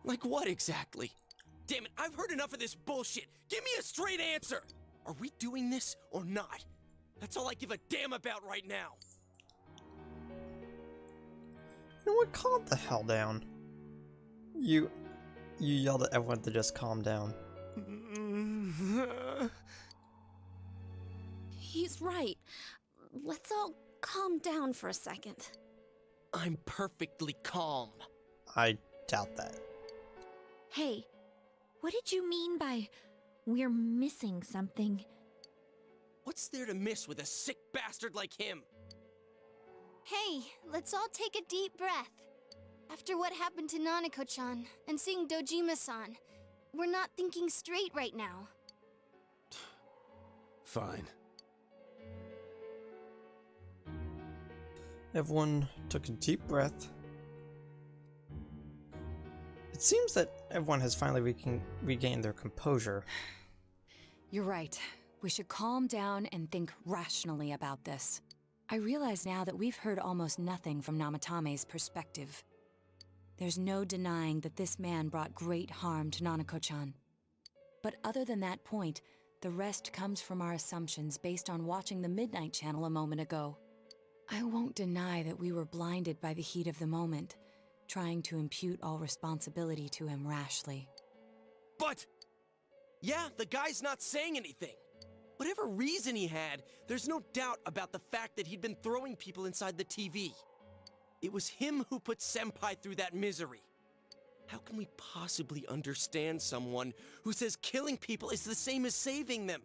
Like what exactly? Damn it, I've heard enough of this bullshit. Give me a straight answer. Are we doing this or not? That's all I give a damn about right now. You know what? Calm the hell down. You yelled at everyone to just calm down. He's right. Let's all calm down for a second. I'm perfectly calm. I doubt that. Hey, what did you mean by we're missing something? What's there to miss with a sick bastard like him? Hey, let's all take a deep breath. After what happened to Nanako-chan and seeing Dojima-san, we're not thinking straight right now. Fine. Everyone took a deep breath. It seems that everyone has finally regained their composure. You're right. We should calm down and think rationally about this. I realize now that we've heard almost nothing from Namatame's perspective. There's no denying that this man brought great harm to Nanako-chan. But other than that point, the rest comes from our assumptions based on watching the Midnight Channel a moment ago. I won't deny that we were blinded by the heat of the moment, trying to impute all responsibility to him rashly. But, yeah, the guy's not saying anything. Whatever reason he had, there's no doubt about the fact that he'd been throwing people inside the TV. It was him who put Senpai through that misery. How can we possibly understand someone who says killing people is the same as saving them?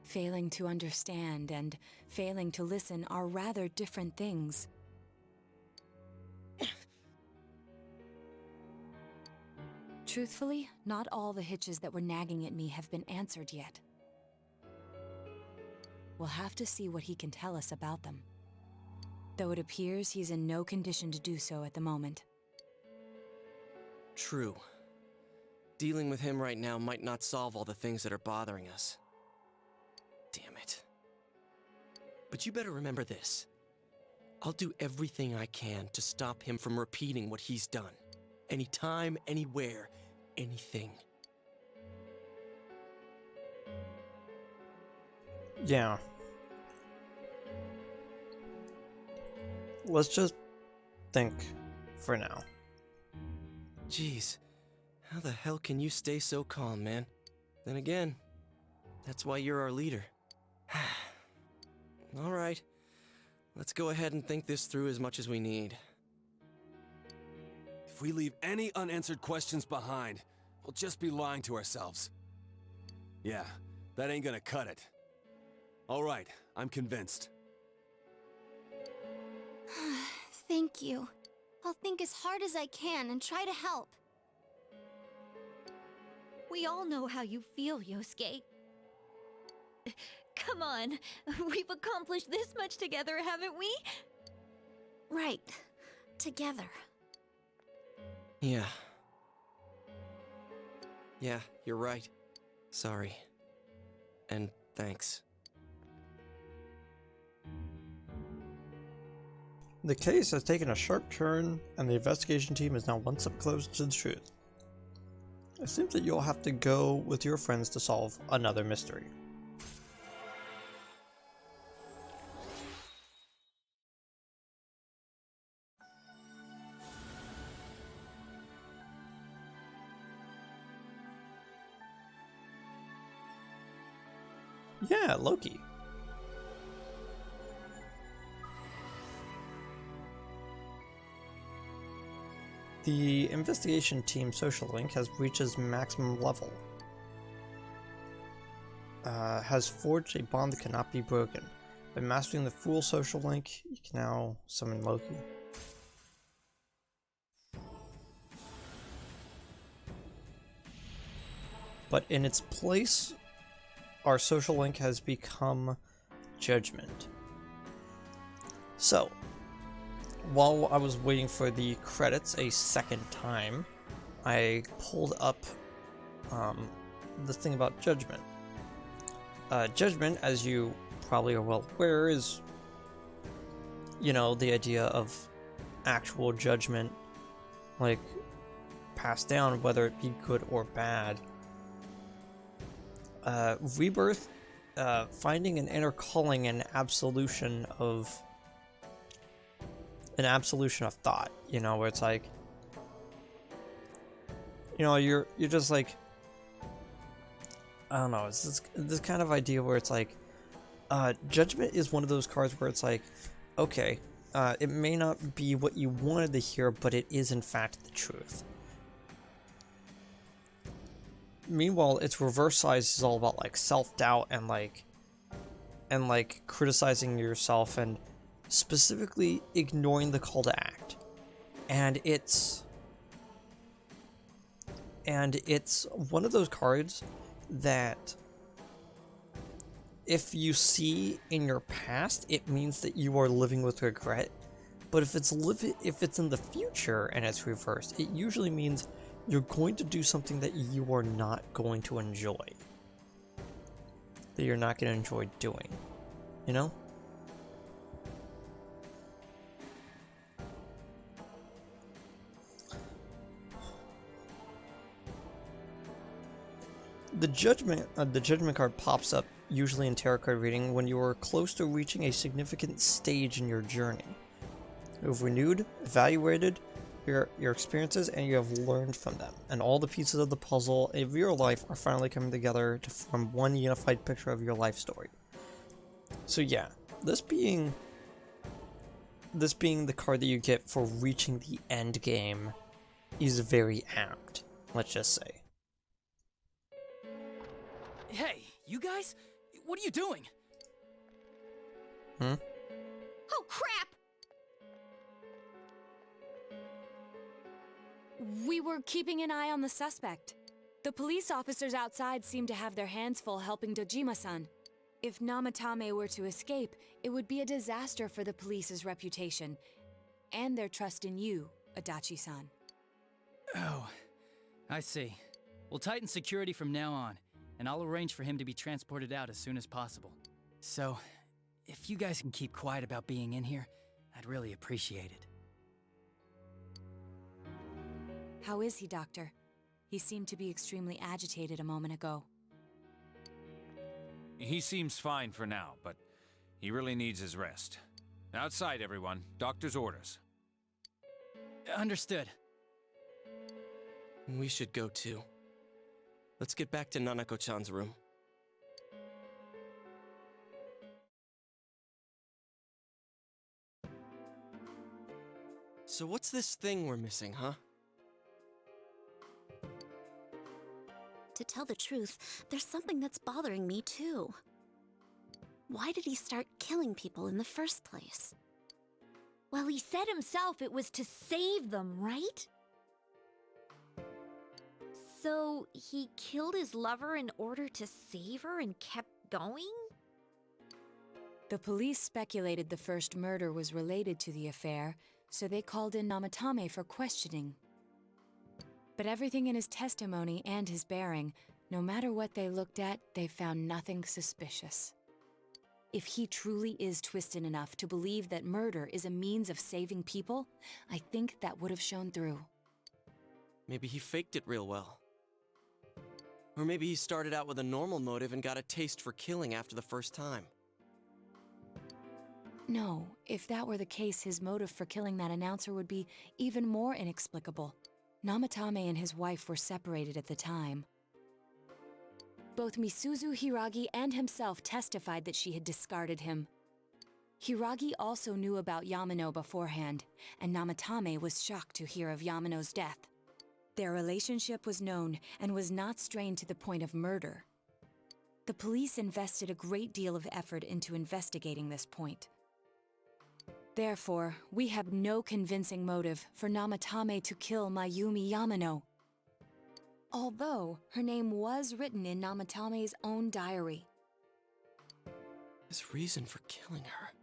Failing to understand and failing to listen are rather different things. Truthfully, not all the hitches that were nagging at me have been answered yet. We'll have to see what he can tell us about them. Though it appears he's in no condition to do so at the moment. True. Dealing with him right now might not solve all the things that are bothering us. Damn it. But you better remember this. I'll do everything I can to stop him from repeating what he's done. Anytime, anywhere, anything. Yeah. Let's just think for now. Jeez, how the hell can you stay so calm, man? Then again, that's why you're our leader. All right, let's go ahead and think this through as much as we need. If we leave any unanswered questions behind, we'll just be lying to ourselves. Yeah, that ain't gonna cut it. All right, I'm convinced. Thank you. I'll think as hard as I can and try to help. We all know how you feel, Yosuke. Come on, we've accomplished this much together, haven't we? Right. Together. Yeah. Yeah, you're right. Sorry. And thanks. The case has taken a sharp turn, and the investigation team is now one step closer to the truth. It seems that you'll have to go with your friends to solve another mystery. Yeah, Loki. The investigation team social link has reached its maximum level. Has forged a bond that cannot be broken. By mastering the Fool social link, you can now summon Loki. But in its place, our social link has become Judgement. So, while I was waiting for the credits a second time, I pulled up the thing about Judgement. Judgement, as you probably are well aware, is, you know, the idea of actual judgment, like, passed down, whether it be good or bad. Rebirth, finding an inner calling and absolution of thought, you know, where it's like, you know, you're just like, I don't know, it's this kind of idea where it's like, Judgment is one of those cards where it's like, okay, it may not be what you wanted to hear, but it is in fact the truth. Meanwhile, its reverse size is all about like self-doubt and like criticizing yourself and specifically ignoring the call to act. And it's one of those cards that if you see in your past, it means that you are living with regret. But if it's in the future and it's reversed, it usually means you're going to do something that you are not going to enjoy. That you're not going to enjoy doing. You know? The judgment card pops up usually in tarot card reading when you are close to reaching a significant stage in your journey. You have renewed, evaluated your experiences, and you have learned from them. And all the pieces of the puzzle of your life are finally coming together to form one unified picture of your life story. So yeah, this being the card that you get for reaching the end game is very apt, let's just say. Hey, you guys? What are you doing? Hmm? Oh, crap! We were keeping an eye on the suspect. The police officers outside seem to have their hands full helping Dojima-san. If Namatame were to escape, it would be a disaster for the police's reputation, and their trust in you, Adachi-san. Oh, I see. We'll tighten security from now on, and I'll arrange for him to be transported out as soon as possible. So, if you guys can keep quiet about being in here, I'd really appreciate it. How is he, Doctor? He seemed to be extremely agitated a moment ago. He seems fine for now, but he really needs his rest. Outside, everyone. Doctor's orders. Understood. We should go too. Let's get back to Nanako-chan's room. So what's this thing we're missing, huh? To tell the truth, there's something that's bothering me too. Why did he start killing people in the first place? Well, he said himself it was to save them, right? So, he killed his lover in order to save her and kept going? The police speculated the first murder was related to the affair, so they called in Namatame for questioning. But everything in his testimony and his bearing, no matter what they looked at, they found nothing suspicious. If he truly is twisted enough to believe that murder is a means of saving people, I think that would have shown through. Maybe he faked it real well. Or maybe he started out with a normal motive and got a taste for killing after the first time. No, if that were the case, his motive for killing that announcer would be even more inexplicable. Namatame and his wife were separated at the time. Both Misuzu Hiragi and himself testified that she had discarded him. Hiragi also knew about Yamano beforehand, and Namatame was shocked to hear of Yamano's death. Their relationship was known and was not strained to the point of murder. The police invested a great deal of effort into investigating this point. Therefore, we have no convincing motive for Namatame to kill Mayumi Yamano. Although her name was written in Namatame's own diary. His reason for killing her.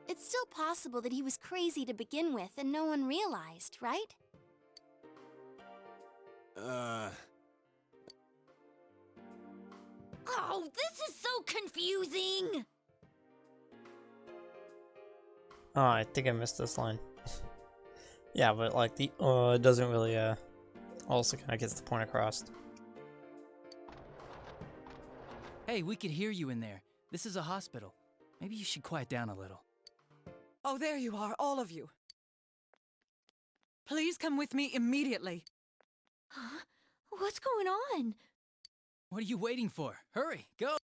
It's still possible that he was crazy to begin with and no one realized, right? Oh, this is so confusing! Oh, I think I missed this line. Yeah, but like the doesn't really also kind of gets the point across. Hey, we could hear you in there. This is a hospital. Maybe you should quiet down a little. Oh, there you are, all of you. Please come with me immediately. Huh? What's going on? What are you waiting for? Hurry, go!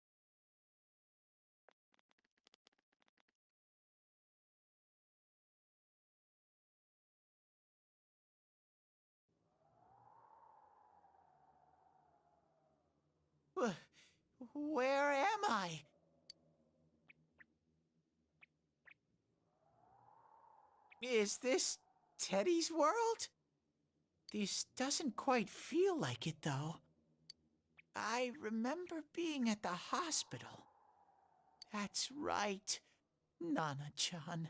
Where am I? Is this Teddy's world? This doesn't quite feel like it, though. I remember being at the hospital. That's right, Nana-chan.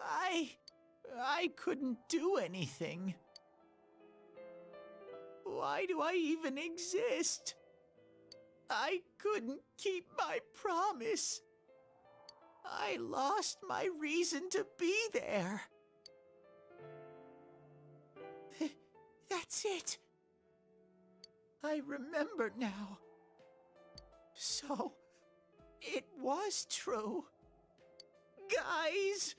I couldn't do anything. Why do I even exist? I couldn't keep my promise. I lost my reason to be there. That's it. I remember now. So, it was true. Guys!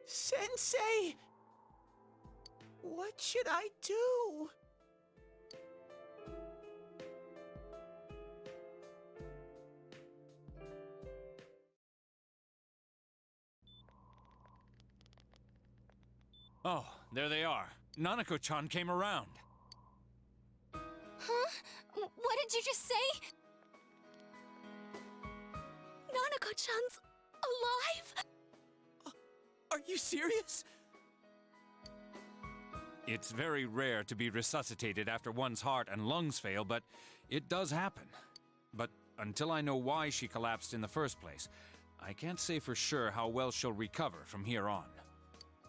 Sensei! What should I do? Oh, there they are. Nanako-chan came around. Huh? What did you just say? Nanako-chan's alive? Are you serious? It's very rare to be resuscitated after one's heart and lungs fail, but it does happen. But until I know why she collapsed in the first place, I can't say for sure how well she'll recover from here on.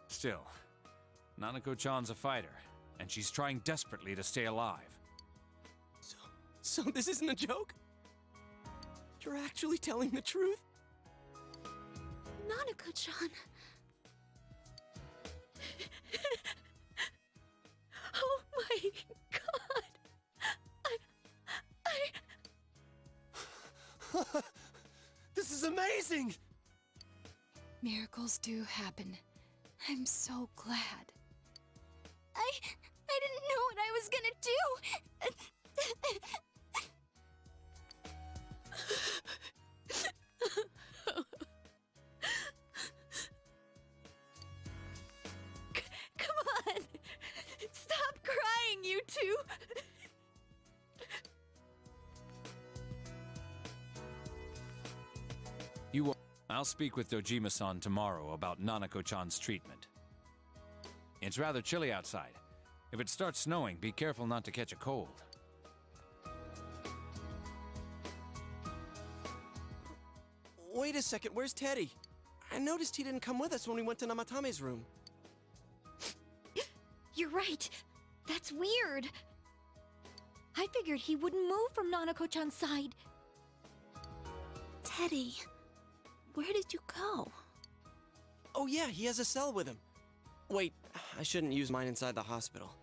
Still, Nanako-chan's a fighter, and she's trying desperately to stay alive. So this isn't a joke? You're actually telling the truth? Nanako-chan. Oh my god! This is amazing! Miracles do happen. I'm so glad. I didn't know what I was gonna do! Come on! Stop crying, you two! I'll speak with Dojima-san tomorrow about Nanako-chan's treatment. It's rather chilly outside. If it starts snowing, be careful not to catch a cold. Wait a second, where's Teddy? I noticed he didn't come with us when we went to Namatame's room. You're right. That's weird. I figured he wouldn't move from Nanako-chan's side. Teddy, where did you go? Oh yeah, he has a cell with him. Wait, I shouldn't use mine inside the hospital.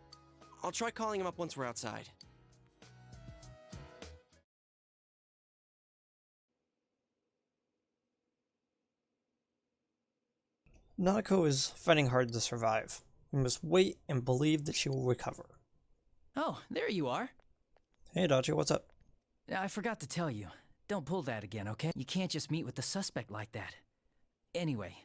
I'll try calling him up once we're outside. Nanako is fighting hard to survive. We must wait and believe that she will recover. Oh, there you are. Hey, Adachi, what's up? I forgot to tell you. Don't pull that again, okay? You can't just meet with the suspect like that. Anyway,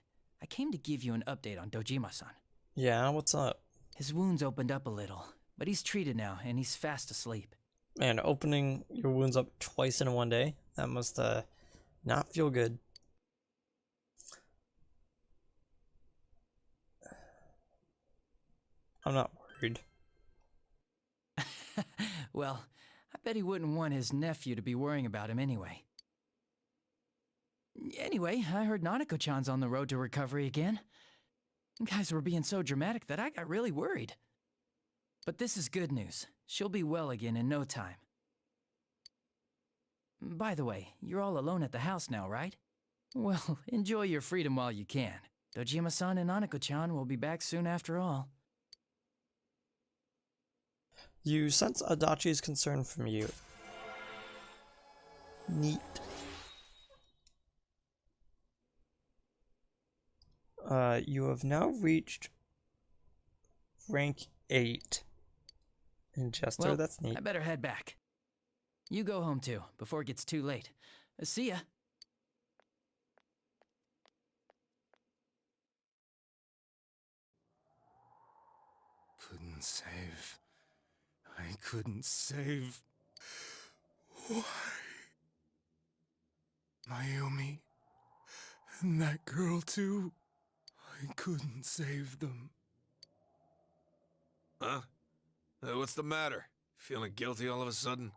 I came to give you an update on Dojima-san. Yeah, what's up? His wounds opened up a little, but he's treated now, and he's fast asleep. Man, opening your wounds up twice in one day? That must, not feel good. I'm not worried. Well, I bet he wouldn't want his nephew to be worrying about him anyway. Anyway, I heard Nanako-chan's on the road to recovery again. You guys were being so dramatic that I got really worried. But this is good news. She'll be well again in no time. By the way, you're all alone at the house now, right? Well, enjoy your freedom while you can. Dojima-san and Nanako-chan will be back soon after all. You sense Adachi's concern from you. Neat. You have now reached rank 8 in Jester. Well, that's neat. I better head back. You go home too, before it gets too late. See ya. Couldn't save. I couldn't save. Why? Mayumi. And that girl too. I couldn't save them. Huh? What's the matter? Feeling guilty all of a sudden?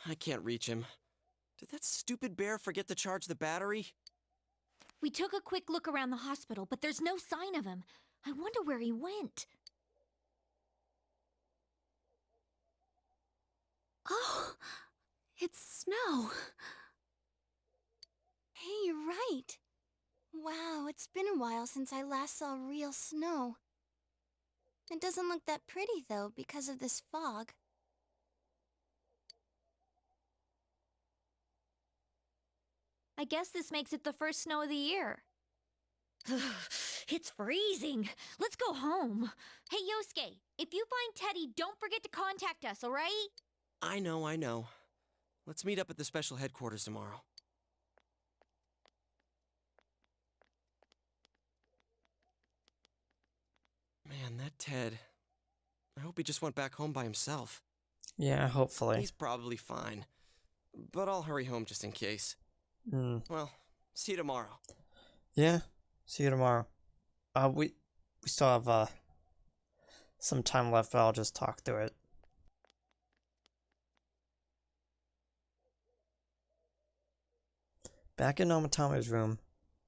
I can't reach him. Did that stupid bear forget to charge the battery? We took a quick look around the hospital, but there's no sign of him. I wonder where he went. Oh, it's snow. Hey, you're right. Wow, it's been a while since I last saw real snow. It doesn't look that pretty, though, because of this fog. I guess this makes it the first snow of the year. It's freezing. Let's go home. Hey, Yosuke, if you find Teddy, don't forget to contact us, alright? I know. Let's meet up at the special headquarters tomorrow. Man, that Ted. I hope he just went back home by himself. Yeah, hopefully. He's probably fine. But I'll hurry home just in case. Well, see you tomorrow. Yeah, see you tomorrow. We still have some time left, but I'll just talk through it. Back in Namatame's room,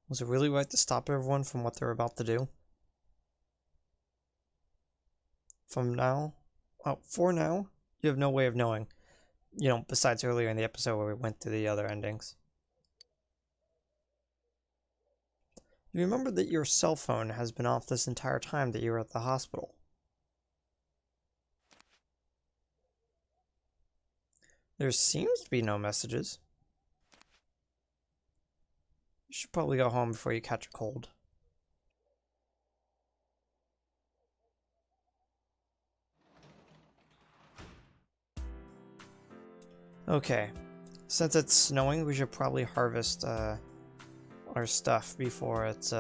was it really right to stop everyone from what they're about to do? For now, you have no way of knowing. You know, besides earlier in the episode where we went through the other endings. You remember that your cell phone has been off this entire time that you were at the hospital. There seems to be no messages. You should probably go home before you catch a cold. Okay, since it's snowing, we should probably harvest our stuff before it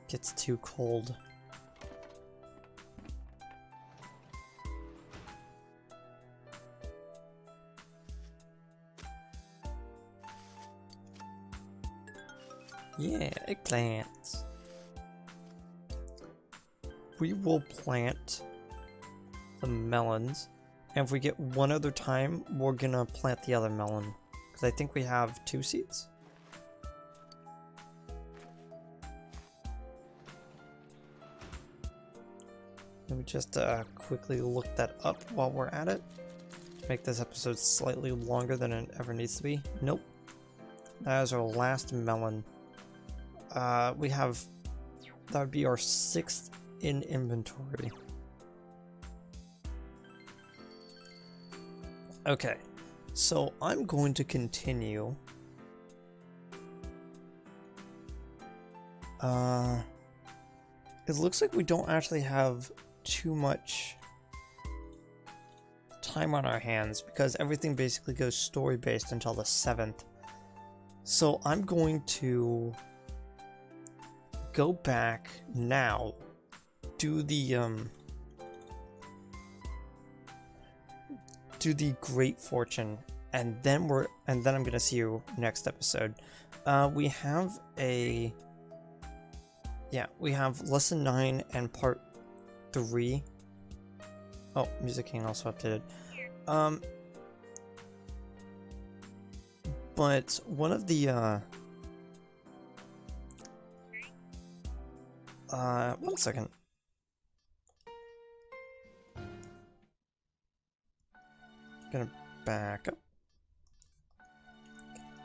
gets too cold. Yeah, eggplants. We will plant the melons, and if we get one other time, we're gonna plant the other melon, because I think we have 2 seeds. Let me just quickly look that up while we're at it, to make this episode slightly longer than it ever needs to be. Nope. That is our last melon. We have... That would be our 6th in inventory. Okay, so I'm going to continue. It looks like we don't actually have too much time on our hands because everything basically goes story based until the 7th. So I'm going to go back now, do the Great Fortune, and then I'm gonna see you next episode. We have lesson 9 and part 3. Oh, Music King also updated. But one of the one second. Gonna back up.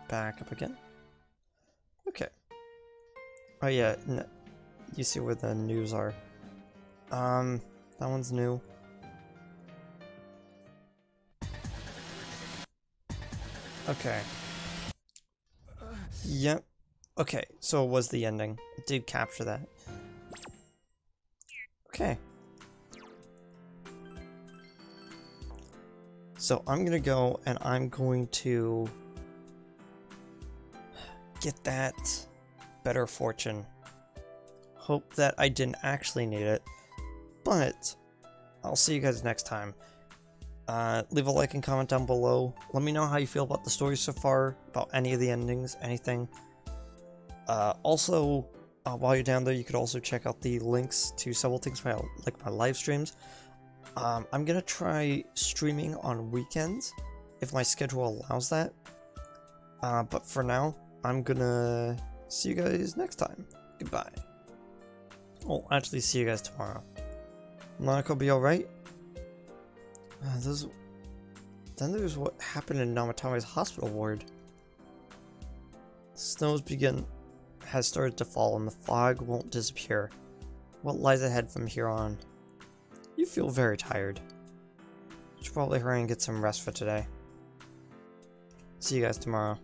Back up again. Okay. Oh yeah, you see where the news are. That one's new. Okay. Yep. Okay, so it was the ending. It did capture that. Okay. So I'm gonna go and I'm going to get that better fortune. Hope that I didn't actually need it, but I'll see you guys next time. Leave a like and comment down below. Let me know how you feel about the story so far, about any of the endings, anything. Also, while you're down there, you could also check out the links to several things, like my live streams. I'm gonna try streaming on weekends, if my schedule allows that. But for now, I'm gonna see you guys next time. Goodbye. Well, actually, see you guys tomorrow. Monaco be alright? Then there's what happened in Namatame's hospital ward. Snows has started to fall and the fog won't disappear. What lies ahead from here on? You feel very tired. Should probably hurry and get some rest for today. See you guys tomorrow.